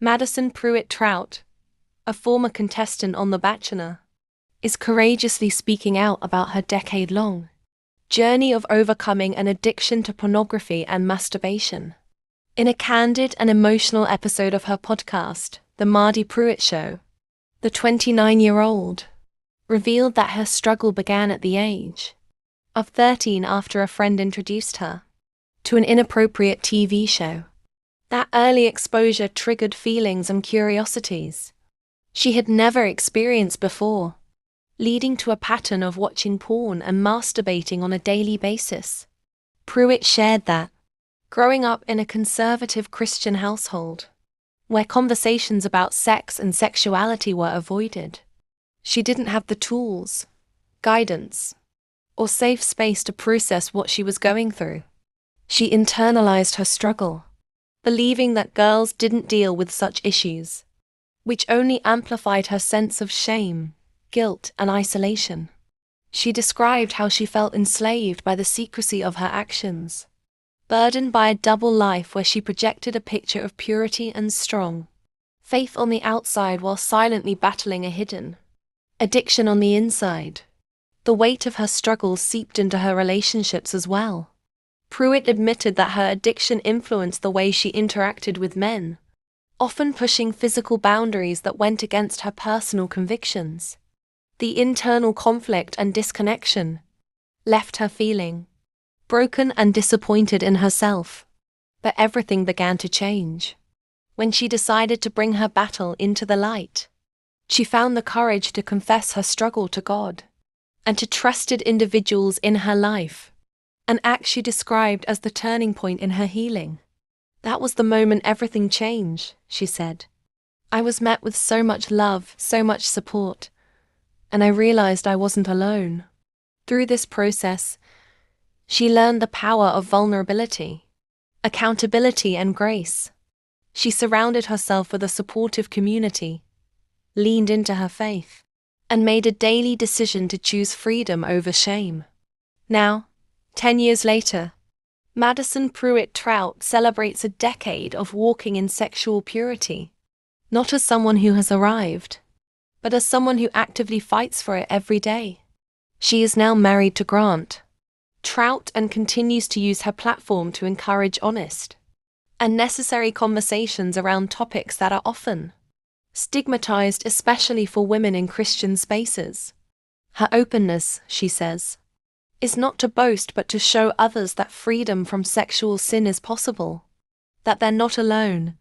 Madison Prewett, a former contestant on The Bachelor, is courageously speaking out about her decade-long journey of overcoming an addiction to pornography and masturbation. In a candid and emotional episode of her podcast, The Madi Prewett Show, the 29-year-old revealed that her struggle began at the age of 13 after a friend introduced her to an inappropriate TV show. That early exposure triggered feelings and curiosities she had never experienced before, leading to a pattern of watching porn and masturbating on a daily basis. Prewett shared that, growing up in a conservative Christian household, where conversations about sex and sexuality were avoided, she didn't have the tools, guidance, or safe space to process what she was going through. She internalized her struggle, believing that girls didn't deal with such issues, which only amplified her sense of shame, guilt, and isolation. She described how she felt enslaved by the secrecy of her actions, burdened by a double life where she projected a picture of purity and strong faith on the outside while silently battling a hidden addiction on the inside. The weight of her struggles seeped into her relationships as well. Prewett admitted that her addiction influenced the way she interacted with men, often pushing physical boundaries that went against her personal convictions. The internal conflict and disconnection left her feeling broken and disappointed in herself. But everything began to change when she decided to bring her battle into the light. She found the courage to confess her struggle to God and to trusted individuals in her life, an act she described as the turning point in her healing. "That was the moment everything changed," she said. "I was met with so much love, so much support, and I realized I wasn't alone." Through this process, she learned the power of vulnerability, accountability, and grace. She surrounded herself with a supportive community, leaned into her faith, and made a daily decision to choose freedom over shame. Now, 10 years later, Madison Prewett celebrates a decade of walking in sexual purity, not as someone who has arrived, but as someone who actively fights for it every day. She is now married to Grant Trout and continues to use her platform to encourage honest and necessary conversations around topics that are often stigmatized, especially for women in Christian spaces. Her openness, she says, is not to boast but to show others that freedom from sexual sin is possible, that they're not alone,